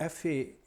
FA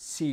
C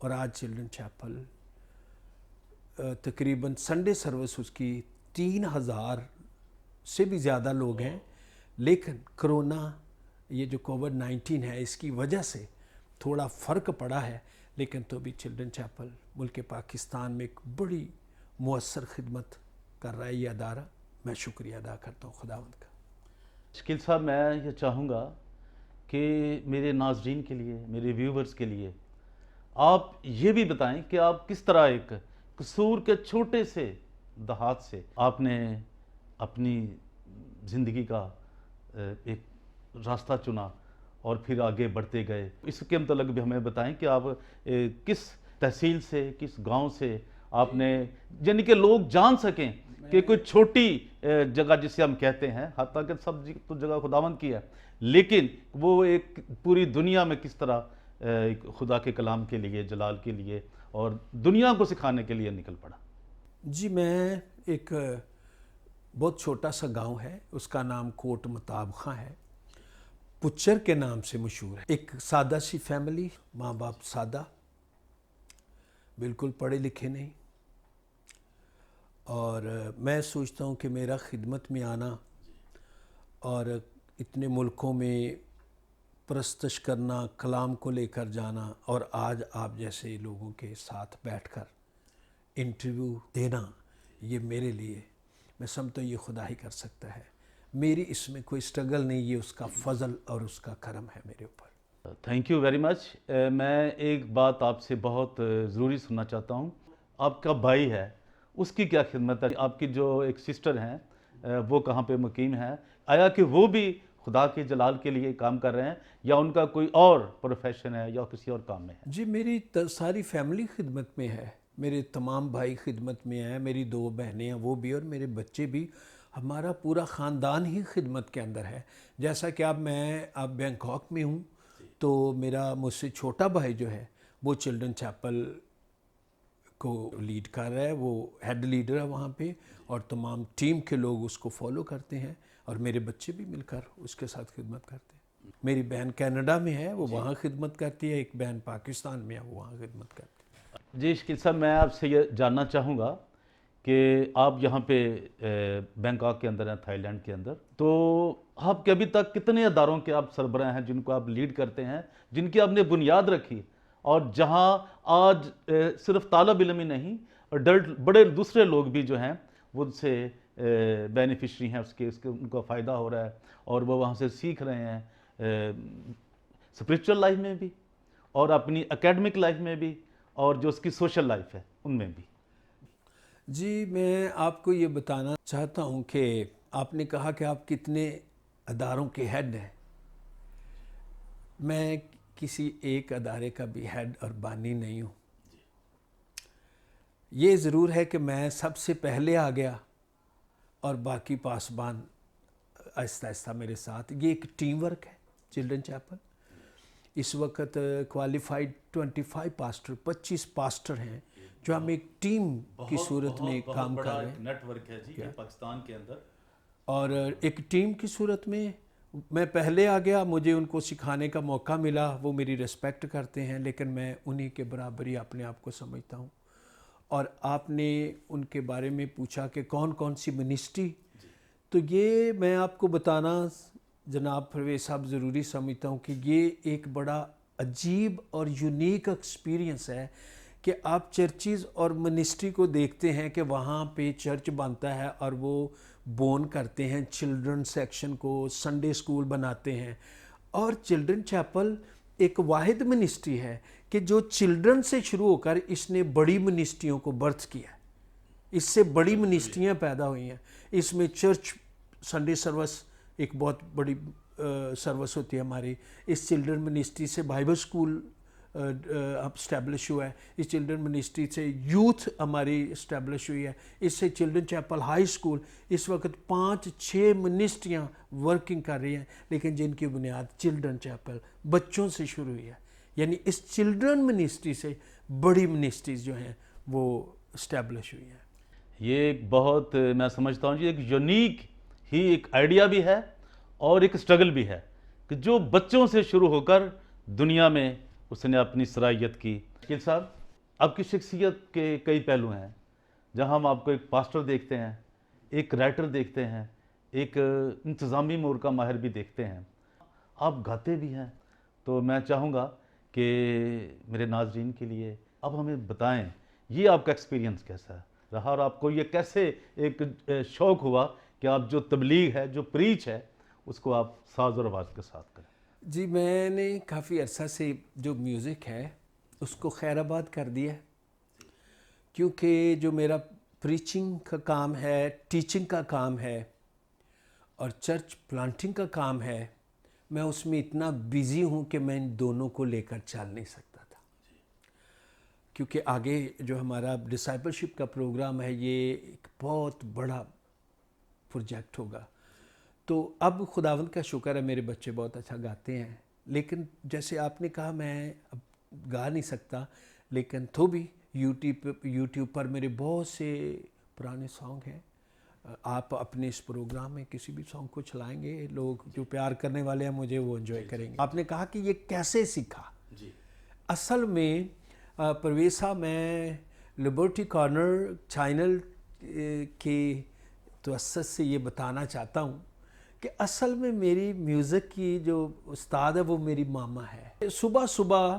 اور آج children Chappell تقریباً سنڈے سروس اس کی 3000 سے بھی زیادہ لوگ ہیں، لیکن کرونا یہ جو کووڈ-19 ہے اس کی وجہ سے تھوڑا فرق پڑا ہے، لیکن تو بھی چلڈرن چیپل ملک پاکستان میں ایک بڑی مؤثر خدمت کر رہا ہے یہ ادارہ. میں شکریہ ادا کرتا ہوں خداوند کا. شکیل صاحب، میں یہ چاہوں گا کہ میرے ناظرین کے لیے، میرے ویورز کے لیے آپ یہ بھی بتائیں کہ آپ کس طرح ایک قصور کے چھوٹے سے دیہات سے آپ نے اپنی زندگی کا ایک راستہ چنا اور پھر آگے بڑھتے گئے. اس کے متعلق بھی ہمیں بتائیں کہ آپ کس تحصیل سے، کس گاؤں سے آپ نے، یعنی کہ لوگ جان سکیں کہ کوئی چھوٹی جگہ جسے ہم کہتے ہیں، حتیٰ کہ سب تو جگہ خداوند کی ہے، لیکن وہ ایک پوری دنیا میں کس طرح خدا کے کلام کے لیے، جلال کے لیے اور دنیا کو سکھانے کے لیے نکل پڑا. جی میں ایک بہت چھوٹا سا گاؤں ہے، اس کا نام کوٹ متاب خاں ہے، پچر کے نام سے مشہور ہے. ایک سادہ سی فیملی، ماں باپ سادہ، بالکل پڑھے لکھے نہیں، اور میں سوچتا ہوں کہ میرا خدمت میں آنا اور اتنے ملکوں میں پرستش کرنا، کلام کو لے کر جانا، اور آج آپ جیسے لوگوں کے ساتھ بیٹھ کر انٹرویو دینا، یہ میرے لیے، میں سمجھتا ہوں یہ خدا ہی کر سکتا ہے. میری اس میں کوئی سٹرگل نہیں، یہ اس کا فضل اور اس کا کرم ہے میرے اوپر. Thank you very much. میں ایک بات آپ سے بہت ضروری سننا چاہتا ہوں. آپ کا بھائی ہے، اس کی کیا خدمت ہے؟ آپ کی جو ایک سسٹر ہیں وہ کہاں پہ مقیم ہیں؟ آیا کہ وہ بھی خدا کے جلال کے لیے کام کر رہے ہیں یا ان کا کوئی اور پروفیشن ہے یا کسی اور کام میں ہے؟ جی میری ساری فیملی خدمت میں ہے، میرے تمام بھائی خدمت میں ہیں، میری 2 بہنیں ہیں وہ بھی، اور میرے بچے بھی، ہمارا پورا خاندان ہی خدمت کے اندر ہے. جیسا کہ میں اب بینکاک میں ہوں، تو میرا مجھ سے چھوٹا بھائی جو ہے وہ چلڈرن چیپل کو لیڈ کر رہا ہے، وہ ہیڈ لیڈر ہے وہاں پہ، اور تمام ٹیم کے لوگ اس کو فالو کرتے ہیں، اور میرے بچے بھی مل کر اس کے ساتھ خدمت کرتے ہیں. میری بہن کینیڈا میں ہے، وہ وہاں خدمت کرتی ہے، ایک بہن پاکستان میں ہے، وہ وہاں خدمت کرتی ہے. جی شکیل صاحب، میں آپ سے یہ جاننا چاہوں گا کہ آپ یہاں پہ بینکاک کے اندر ہیں، تھائی لینڈ کے اندر، تو آپ کے ابھی تک کتنے اداروں کے آپ سربراہ ہیں جن کو آپ لیڈ کرتے ہیں، جن کی آپ نے بنیاد رکھی، اور جہاں آج صرف طالب علم ہی نہیں، بڑے دوسرے لوگ بھی جو ہیں وہ ان سے بینیفیشری ہیں، اس کے ان کو فائدہ ہو رہا ہے، اور وہ وہاں سے سیکھ رہے ہیں اسپرچول لائف میں بھی، اور اپنی اکیڈمک لائف میں بھی، اور جو اس کی سوشل لائف ہے ان میں بھی. جی میں آپ کو یہ بتانا چاہتا ہوں کہ آپ نے کہا کہ آپ کتنے اداروں کے ہیڈ ہیں. میں کسی ایک ادارے کا بھی ہیڈ اور بانی نہیں ہوں. یہ ضرور ہے کہ میں سب سے پہلے آ گیا اور باقی پاسبان آہستہ آہستہ میرے ساتھ. یہ ایک ٹیم ورک ہے چلڈرن چیپل. اس وقت کوالیفائڈ 25 پاسٹر ہیں جو ہم ایک ٹیم کی صورت میں کام کر رہے ہیں. نیٹ ورک ہے جی پاکستان کے اندر، اور ایک ٹیم کی صورت میں میں پہلے آ گیا، مجھے ان کو سکھانے کا موقع ملا، وہ میری ریسپیکٹ کرتے ہیں، لیکن میں انہی کے برابر ہی اپنے آپ کو سمجھتا ہوں. اور آپ نے ان کے بارے میں پوچھا کہ کون کون سی منسٹری، تو یہ میں آپ کو بتانا جناب پرویز صاحب ضروری سمجھتا ہوں کہ یہ ایک بڑا عجیب اور یونیک ایکسپیرینس ہے کہ آپ چرچز اور منسٹری کو دیکھتے ہیں کہ وہاں پہ چرچ بنتا ہے اور وہ بون کرتے ہیں چلڈرن سیکشن کو، سنڈے اسکول بناتے ہیں، اور چلڈرن چیپل ایک واحد منسٹری ہے کہ جو چلڈرن سے شروع ہو کر اس نے بڑی منسٹریوں کو برتھ کیا. اس سے بڑی منسٹریاں پیدا ہوئی ہیں. اس میں چرچ سنڈے سروس ایک بہت بڑی سروس ہوتی ہے ہماری. اس چلڈرن منسٹری سے بائبل اسکول اسٹیبلش ہوا ہے. اس چلڈرن منسٹری سے یوتھ ہماری اسٹیبلش ہوئی ہے. اس سے چلڈرن چیپل ہائی اسکول. اس وقت 5-6 منسٹریاں ورکنگ کر رہی ہیں، لیکن جن کی بنیاد چلڈرن چیپل بچوں سے شروع ہوئی ہے. یعنی اس چلڈرن منسٹری سے بڑی منسٹریز جو ہیں وہ اسٹیبلش ہوئی ہیں. یہ ایک بہت، میں سمجھتا ہوں جی، ایک یونیک ہی ایک آئیڈیا بھی ہے اور ایک سٹرگل بھی ہے کہ جو بچوں سے شروع ہو کر دنیا میں اس نے اپنی صلاحیت کی. شکیل صاحب، آپ کی شخصیت کے کئی پہلو ہیں، جہاں ہم آپ کو ایک پاسٹر دیکھتے ہیں، ایک رائٹر دیکھتے ہیں، ایک انتظامی امور کا ماہر بھی دیکھتے ہیں، آپ گاتے بھی ہیں. تو میں چاہوں گا کہ میرے ناظرین کے لیے اب ہمیں بتائیں یہ آپ کا ایکسپیرینس کیسا رہا، اور آپ کو یہ کیسے ایک شوق ہوا کہ آپ جو تبلیغ ہے، جو پریچ ہے، اس کو آپ ساز اور آواز کے ساتھ کریں. جی میں نے کافی عرصہ سے جو میوزک ہے اس کو خیر آباد کر دیا ہے، کیونکہ جو میرا پریچنگ کا کام ہے، ٹیچنگ کا کام ہے اور چرچ پلانٹنگ کا کام ہے، میں اس میں اتنا بیزی ہوں کہ میں ان دونوں کو لے کر چل نہیں سکتا تھا. کیونکہ آگے جو ہمارا ڈسائپلشپ کا پروگرام ہے یہ ایک بہت بڑا پروجیکٹ ہوگا. تو اب خداوند کا شکر ہے میرے بچے بہت اچھا گاتے ہیں، لیکن جیسے آپ نے کہا میں اب گا نہیں سکتا، لیکن تو بھی یوٹیوب پر میرے بہت سے پرانے سانگ ہیں. آپ اپنے اس پروگرام میں کسی بھی سانگ کو چلائیں گے، لوگ جو پیار کرنے والے ہیں مجھے وہ انجوائے کریں گے. آپ نے کہا کہ یہ کیسے سیکھا؟ اصل میں پرویز صاحب میں لبرٹی کارنر چینل کے توسط سے یہ بتانا چاہتا ہوں کہ اصل میں میری میوزک کی جو استاد ہے وہ میری ماما ہے. صبح صبح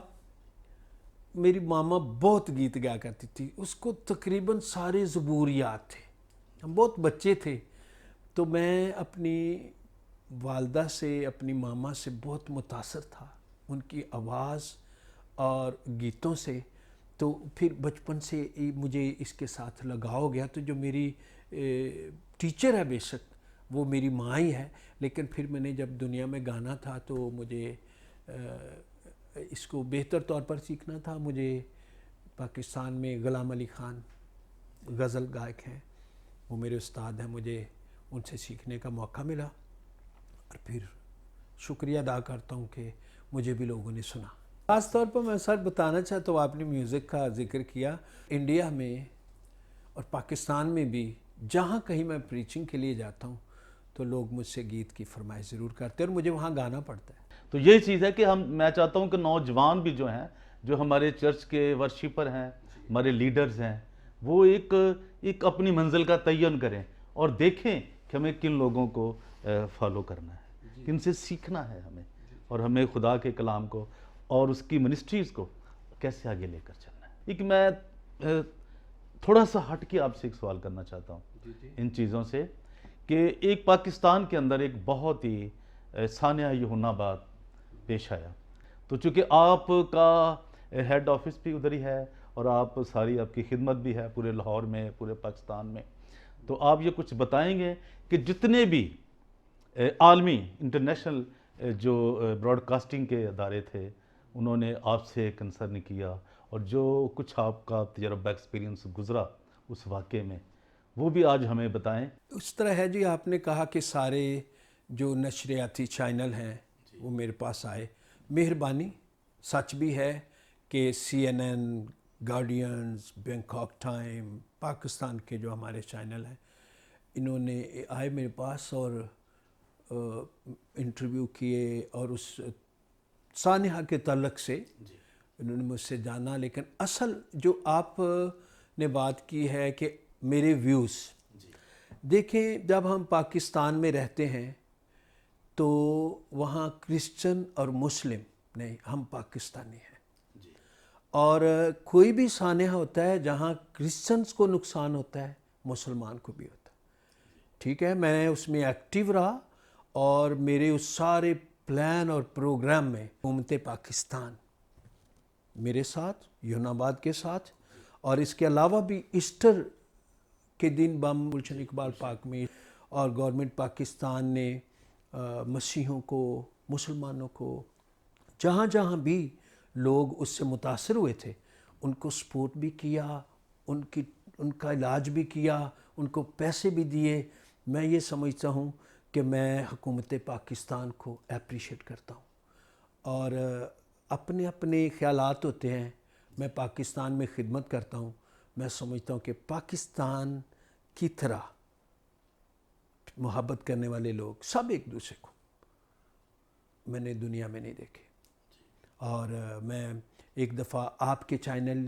میری ماما بہت گیت گایا کرتی تھی، اس کو تقریباً سارے زبور یاد تھے. ہم بہت بچے تھے تو میں اپنی والدہ سے، اپنی ماما سے بہت متاثر تھا، ان کی آواز اور گیتوں سے. تو پھر بچپن سے مجھے اس کے ساتھ لگاؤ گیا. تو جو میری ٹیچر ہے بے شک وہ میری ماں ہی ہے، لیکن پھر میں نے جب دنیا میں گانا تھا تو مجھے اس کو بہتر طور پر سیکھنا تھا. مجھے پاکستان میں غلام علی خان غزل گائک ہیں، وہ میرے استاد ہیں، مجھے ان سے سیکھنے کا موقع ملا اور پھر شکریہ ادا کرتا ہوں کہ مجھے بھی لوگوں نے سنا. خاص طور پر میں سر بتانا چاہتا ہوں، آپ نے میوزک کا ذکر کیا. انڈیا میں اور پاکستان میں بھی جہاں کہیں میں پریچنگ کے لیے جاتا ہوں تو لوگ مجھ سے گیت کی فرمائش ضرور کرتے ہیں اور مجھے وہاں گانا پڑتا ہے. تو یہ چیز ہے کہ میں چاہتا ہوں کہ نوجوان بھی جو ہیں، جو ہمارے چرچ کے ورشپر ہیں، ہمارے لیڈرز ہیں، وہ ایک اپنی منزل کا تعین کریں اور دیکھیں کہ ہمیں کن لوگوں کو فالو کرنا ہے، کن سے سیکھنا ہے ہمیں، اور ہمیں خدا کے کلام کو اور اس کی منسٹریز کو کیسے آگے لے کر چلنا ہے. ایک میں تھوڑا سا ہٹ کے آپ سے ایک سوال کرنا چاہتا ہوں ان چیزوں سے، کہ ایک پاکستان کے اندر ایک بہت ہی سانحہ یوحنا بات پیش آیا. تو چونکہ آپ کا ہیڈ آفس بھی ادھر ہی ہے اور آپ کی خدمت بھی ہے پورے لاہور میں، پورے پاکستان میں، تو آپ یہ کچھ بتائیں گے کہ جتنے بھی عالمی انٹرنیشنل جو براڈ کاسٹنگ کے ادارے تھے انہوں نے آپ سے کنسرن کیا، اور جو کچھ آپ کا تجربہ ایکسپیرینس گزرا اس واقعے میں، وہ بھی آج ہمیں بتائیں. اس طرح ہے جی، آپ نے کہا کہ سارے جو نشریاتی چینل ہیں وہ میرے پاس آئے. مہربانی. سچ بھی ہے کہ CNN، guardians, Bangkok time, Pakistan کے جو ہمارے چینل ہیں انہوں نے آئے میرے پاس اور انٹرویو کیے، اور اس سانحہ کے تعلق سے انہوں نے مجھ سے جانا. لیکن اصل جو آپ نے بات کی ہے کہ میرے ویوز، دیکھیں جب ہم پاکستان میں رہتے ہیں تو وہاں کرسچن اور مسلم نہیں، ہم پاکستانی ہیں. اور کوئی بھی سانحہ ہوتا ہے جہاں کرسچنز کو نقصان ہوتا ہے مسلمان کو بھی ہوتا ہے. ٹھیک ہے، میں اس میں ایکٹیو رہا اور میرے اس سارے پلان اور پروگرام میں حکومت پاکستان میرے ساتھ، یونا آباد کے ساتھ، اور اس کے علاوہ بھی ایسٹر کے دن بم گلشن اقبال پارک میں، اور گورنمنٹ پاکستان نے مسیحیوں کو، مسلمانوں کو، جہاں جہاں بھی لوگ اس سے متاثر ہوئے تھے ان کو سپورٹ بھی کیا، ان کا علاج بھی کیا، ان کو پیسے بھی دیے. میں یہ سمجھتا ہوں کہ میں حکومت پاکستان کو اپریشیٹ کرتا ہوں، اور اپنے اپنے خیالات ہوتے ہیں. میں پاکستان میں خدمت کرتا ہوں، میں سمجھتا ہوں کہ پاکستان کی طرح محبت کرنے والے لوگ سب ایک دوسرے کو میں نے دنیا میں نہیں دیکھے. اور میں ایک دفعہ آپ کے چینل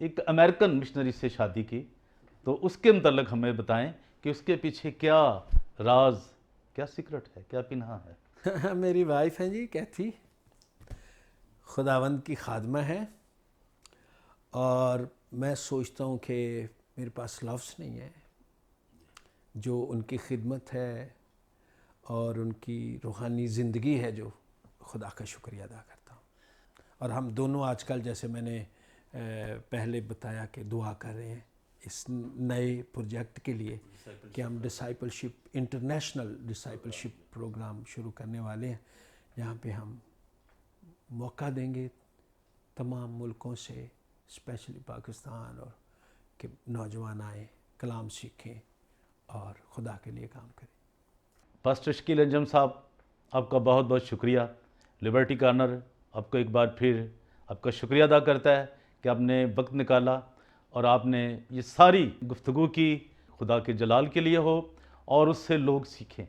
ایک امریکن مشنری سے شادی کی، تو اس کے متعلق ہمیں بتائیں کہ اس کے پیچھے کیا راز، کیا سیکرٹ ہے، کیا پنہا ہے؟ میری وائف ہیں جی کیتھی، خداوند کی خادمہ ہے، اور میں سوچتا ہوں کہ میرے پاس لفظ نہیں ہے جو ان کی خدمت ہے اور ان کی روحانی زندگی ہے، جو خدا کا شکریہ ادا کرتا ہوں۔ اور ہم دونوں آج کل، جیسے میں نے پہلے بتایا، کہ دعا کر رہے ہیں اس نئے پروجیکٹ کے لیے کہ ہم ڈسائپلشپ، انٹرنیشنل ڈسائپلشپ پروگرام شروع کرنے والے ہیں، جہاں پہ ہم موقع دیں گے تمام ملکوں سے، اسپیشلی پاکستان، اور کہ نوجوان آئیں، کلام سیکھیں اور خدا کے لیے کام کریں۔ پاسٹر شکیل انجم صاحب، آپ کا بہت بہت شکریہ۔ لبرٹی کارنر آپ کو ایک بار پھر آپ کا شکریہ ادا کرتا ہے کہ آپ نے وقت نکالا اور آپ نے یہ ساری گفتگو کی، خدا کے جلال کے لیے ہو، اور اس سے لوگ سیکھیں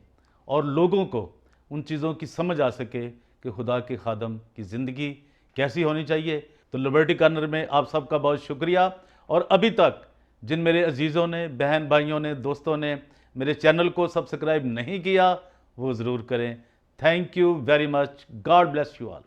اور لوگوں کو ان چیزوں کی سمجھ آ سکے کہ خدا کے خادم کی زندگی کیسی ہونی چاہیے۔ تو لبرٹی کارنر میں آپ سب کا بہت شکریہ، اور ابھی تک جن میرے عزیزوں نے، بہن بھائیوں نے، دوستوں نے میرے چینل کو سبسکرائب نہیں کیا، وہ ضرور کریں۔ Thank you very much, God bless you all.